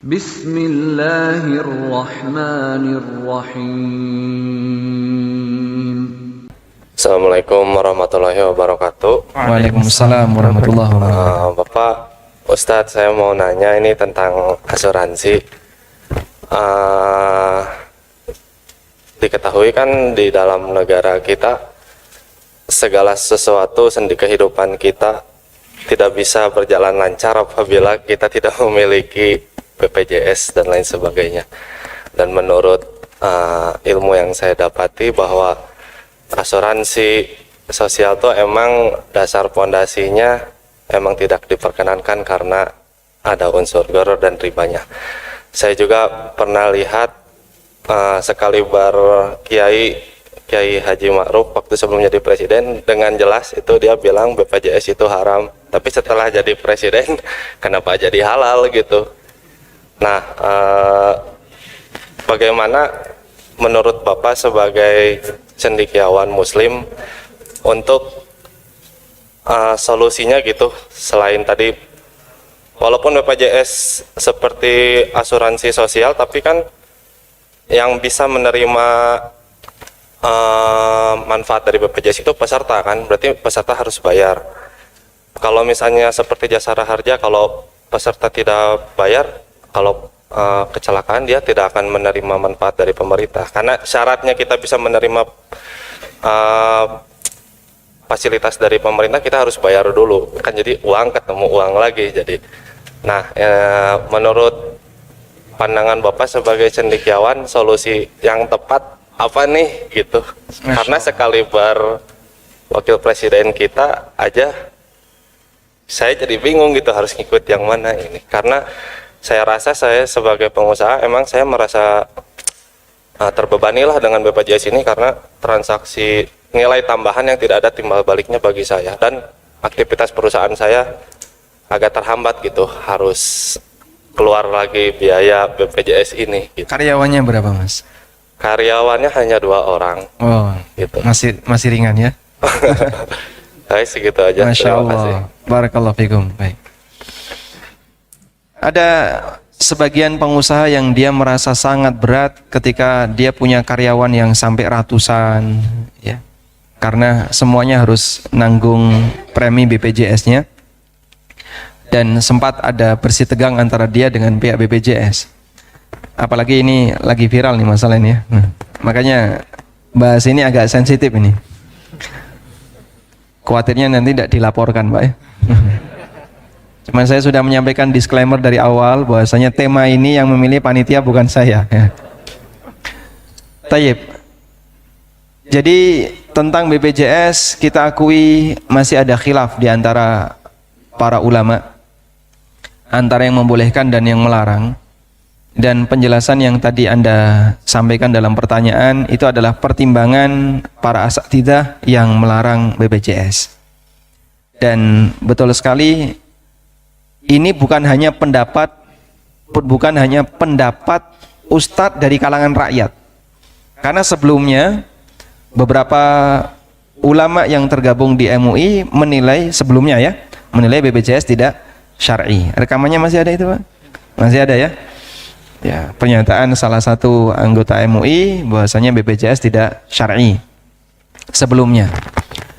Bismillahirrahmanirrahim. Assalamualaikum warahmatullahi wabarakatuh. Waalaikumsalam warahmatullahi wabarakatuh. Bapak Ustadz, saya mau nanya ini tentang asuransi. Diketahui kan di dalam negara kita segala sesuatu sendi kehidupan kita tidak bisa berjalan lancar apabila kita tidak memiliki BPJS dan lain sebagainya. Dan menurut ilmu yang saya dapati bahwa asuransi sosial itu emang dasar pondasinya emang tidak diperkenankan karena ada unsur gharar dan ribanya. Saya juga pernah lihat sekali Kiai Haji Ma'ruf waktu sebelum jadi presiden dengan jelas itu dia bilang BPJS itu haram, tapi setelah jadi presiden kenapa jadi halal gitu. Nah, bagaimana menurut Bapak sebagai cendekiawan Muslim untuk solusinya gitu, selain tadi walaupun BPJS seperti asuransi sosial, tapi kan yang bisa menerima manfaat dari BPJS itu peserta kan, berarti peserta harus bayar. Kalau misalnya seperti jasara harja, kalau peserta tidak bayar, kalau kecelakaan dia tidak akan menerima manfaat dari pemerintah, karena syaratnya kita bisa menerima fasilitas dari pemerintah kita harus bayar dulu kan, jadi uang ketemu uang lagi. Jadi nah, menurut pandangan Bapak sebagai cendekiawan, solusi yang tepat apa nih gitu? Karena sekali wakil presiden kita aja saya jadi bingung gitu harus ngikut yang mana ini, karena saya rasa saya sebagai pengusaha emang saya merasa terbebani lah dengan BPJS ini, karena transaksi nilai tambahan yang tidak ada timbal baliknya bagi saya, dan aktivitas perusahaan saya agak terhambat gitu, harus keluar lagi biaya BPJS ini gitu. Karyawannya berapa, Mas? Karyawannya hanya 2 orang. Oh, gitu. Masih ringan ya? Baik, segitu aja. Masya Terima kasih. Allah. Barakallahu fikum. Baik. Ada sebagian pengusaha yang dia merasa sangat berat ketika dia punya karyawan yang sampai ratusan, ya, karena semuanya harus nanggung premi BPJS-nya, dan sempat ada bersih tegang antara dia dengan pihak BPJS. Apalagi ini lagi viral nih masalah ini ya. Makanya bahas ini agak sensitif ini. Khawatirnya nanti tidak dilaporkan, Pak ya. Cuman saya sudah menyampaikan disclaimer dari awal bahwasanya tema ini yang memilih panitia bukan saya ya. Tayyib. Jadi tentang BPJS kita akui masih ada khilaf di antara para ulama, antara yang membolehkan dan yang melarang. Dan penjelasan yang tadi Anda sampaikan dalam pertanyaan itu adalah pertimbangan para asatidzah yang melarang BPJS. Dan betul sekali, ini bukan hanya pendapat ustadz dari kalangan rakyat. Karena sebelumnya beberapa ulama yang tergabung di MUI menilai BPJS tidak syar'i. Rekamannya masih ada itu, Pak? Masih ada ya? Ya, pernyataan salah satu anggota MUI bahwasanya BPJS tidak syar'i sebelumnya.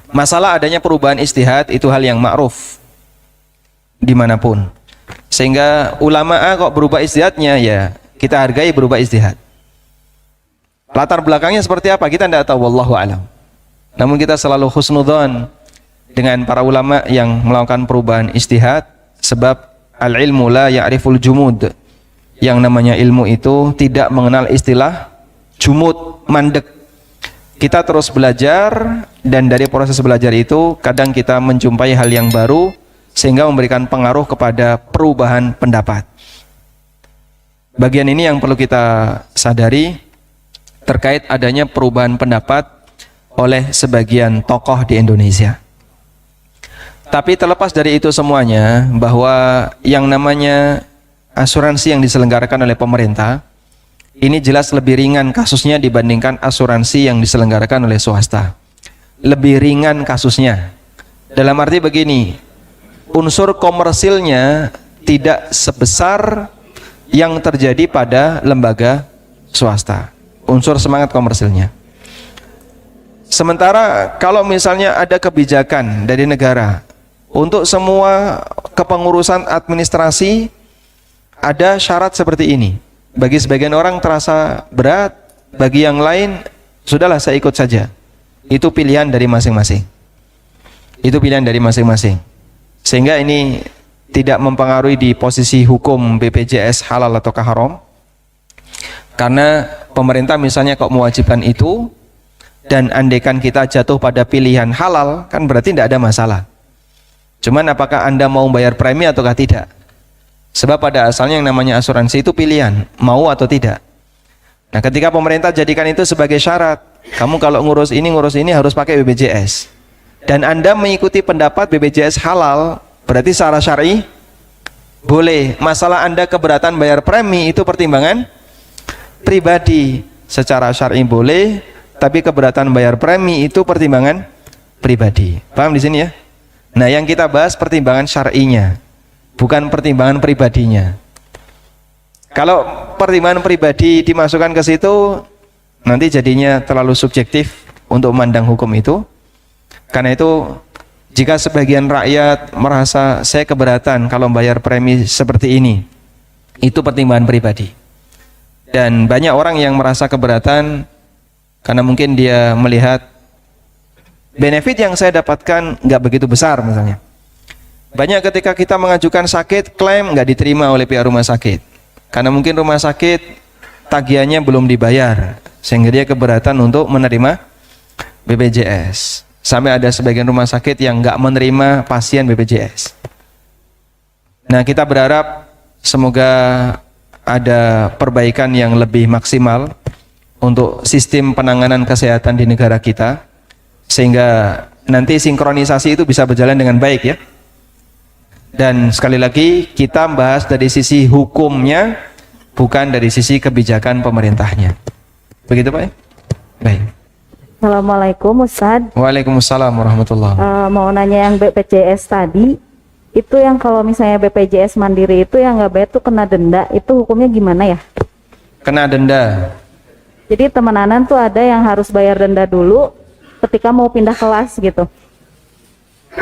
Masalah adanya perubahan ijtihad itu hal yang ma'ruf dimanapun, sehingga ulama kok berubah ijtihadnya, ya kita hargai berubah ijtihad. Latar belakangnya seperti apa kita tidak tahu, wallahu alam. Namun kita selalu husnudzon dengan para ulama yang melakukan perubahan ijtihad, sebab al-ilmu la ya'riful jumud. Yang namanya ilmu itu tidak mengenal istilah jumud, mandek. Kita terus belajar, dan dari proses belajar itu kadang kita menjumpai hal yang baru sehingga memberikan pengaruh kepada perubahan pendapat. Bagian ini yang perlu kita sadari terkait adanya perubahan pendapat oleh sebagian tokoh di Indonesia. Tapi terlepas dari itu semuanya, bahwa yang namanya asuransi yang diselenggarakan oleh pemerintah ini jelas lebih ringan kasusnya dibandingkan asuransi yang diselenggarakan oleh swasta. Lebih ringan kasusnya dalam arti begini, unsur komersilnya tidak sebesar yang terjadi pada lembaga swasta, unsur semangat komersilnya. Sementara kalau misalnya ada kebijakan dari negara untuk semua kepengurusan administrasi ada syarat seperti ini, bagi sebagian orang terasa berat, bagi yang lain sudahlah saya ikut saja. Itu pilihan dari masing-masing. Itu pilihan dari masing-masing. Sehingga ini tidak mempengaruhi di posisi hukum BPJS halal ataukah haram. Karena pemerintah misalnya kok mewajibkan itu, dan andaikan kita jatuh pada pilihan halal, kan berarti tidak ada masalah. Cuman apakah Anda mau bayar premi ataukah tidak? Sebab pada asalnya yang namanya asuransi itu pilihan, mau atau tidak. Nah, ketika pemerintah jadikan itu sebagai syarat, kamu kalau ngurus ini harus pakai BPJS. Dan Anda mengikuti pendapat BPJS halal, berarti secara syar'i boleh. Masalah Anda keberatan bayar premi itu pertimbangan pribadi. Secara syar'i boleh, tapi keberatan bayar premi itu pertimbangan pribadi. Paham di sini ya? Nah, yang kita bahas pertimbangan syar'inya, bukan pertimbangan pribadinya. Kalau pertimbangan pribadi dimasukkan ke situ, nanti jadinya terlalu subjektif untuk memandang hukum itu. Karena itu, jika sebagian rakyat merasa saya keberatan kalau bayar premi seperti ini, itu pertimbangan pribadi. Dan banyak orang yang merasa keberatan karena mungkin dia melihat benefit yang saya dapatkan nggak begitu besar misalnya. Banyak ketika kita mengajukan sakit, klaim nggak diterima oleh pihak rumah sakit. Karena mungkin rumah sakit tagihannya belum dibayar, sehingga dia keberatan untuk menerima BPJS. Sampai ada sebagian rumah sakit yang nggak menerima pasien BPJS. Nah, kita berharap semoga ada perbaikan yang lebih maksimal untuk sistem penanganan kesehatan di negara kita, sehingga nanti sinkronisasi itu bisa berjalan dengan baik ya. Dan sekali lagi kita bahas dari sisi hukumnya, bukan dari sisi kebijakan pemerintahnya. Begitu Pak ya? Baik. Assalamualaikum Ustadz. Waalaikumsalam warahmatullahi wabarakatuh. Mau nanya yang BPJS tadi, itu yang kalau misalnya BPJS Mandiri itu yang nggak bayar tuh kena denda, itu hukumnya gimana ya? Kena denda. Jadi temenanan tuh ada yang harus bayar denda dulu ketika mau pindah kelas gitu.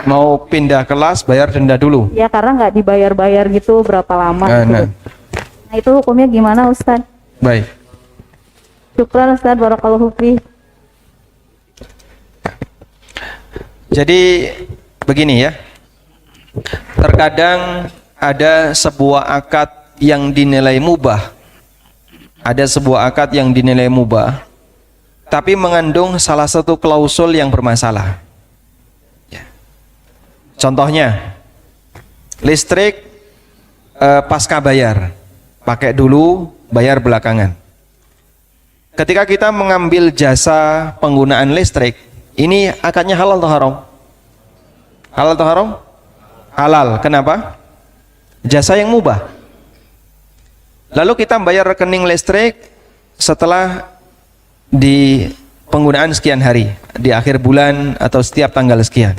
Mau pindah kelas bayar denda dulu. Ya karena nggak dibayar-bayar gitu berapa lama gitu. Nah itu hukumnya gimana Ustadz? Baik. Syukran Ustadz, barakallahu fi. Jadi begini ya. Terkadang ada sebuah akad yang dinilai mubah. Ada sebuah akad yang dinilai mubah, tapi mengandung salah satu klausul yang bermasalah. Contohnya, listrik pasca bayar, pakai dulu, bayar belakangan. Ketika kita mengambil jasa penggunaan listrik, ini akadnya halal atau haram? Halal atau haram? Halal. Kenapa? Jasa yang mubah. Lalu kita bayar rekening listrik setelah di penggunaan sekian hari, di akhir bulan atau setiap tanggal sekian.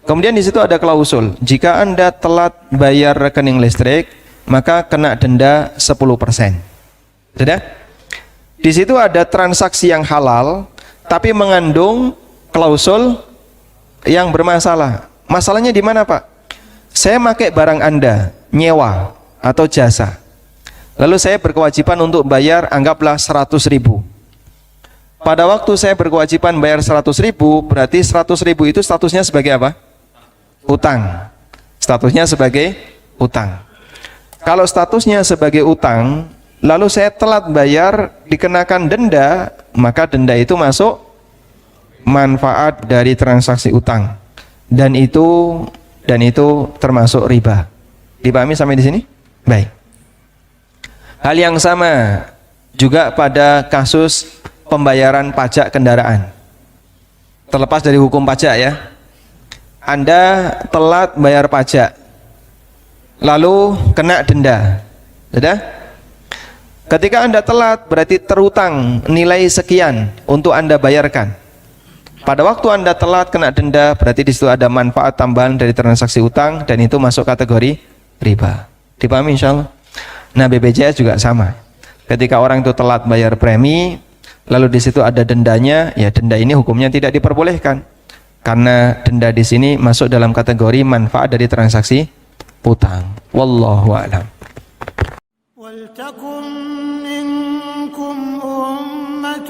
Kemudian di situ ada klausul, jika Anda telat bayar rekening listrik, maka kena denda 10%. Sudah? Di situ ada transaksi yang halal, tapi mengandung klausul yang bermasalah. Masalahnya di mana, Pak? Saya pakai barang Anda, nyewa atau jasa. Lalu saya berkewajiban untuk bayar, anggaplah 100.000. Pada waktu saya berkewajiban bayar 100.000, berarti 100.000 itu statusnya sebagai apa? Utang. Statusnya sebagai utang. Kalau statusnya sebagai utang, lalu saya telat bayar, dikenakan denda, maka denda itu masuk manfaat dari transaksi utang. Dan itu termasuk riba. Dipahami sampai di sini? Baik. Hal yang sama juga pada kasus pembayaran pajak kendaraan. Terlepas dari hukum pajak ya. Anda telat bayar pajak, lalu kena denda. Sudah? Ketika Anda telat berarti terutang nilai sekian untuk Anda bayarkan. Pada waktu Anda telat kena denda, berarti di situ ada manfaat tambahan dari transaksi utang dan itu masuk kategori riba. Dipahami insyaallah? Nah, BPJS juga sama. Ketika orang itu telat bayar premi, lalu di situ ada dendanya, ya denda ini hukumnya tidak diperbolehkan. Karena denda di sini masuk dalam kategori manfaat dari transaksi utang. Wallahu a'lam. ولتكن منكم أمة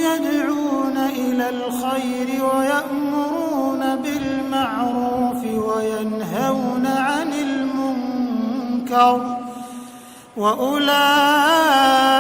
يدعون إلى الخير ويأمرون بالمعروف وينهون عن المنكر وأولئك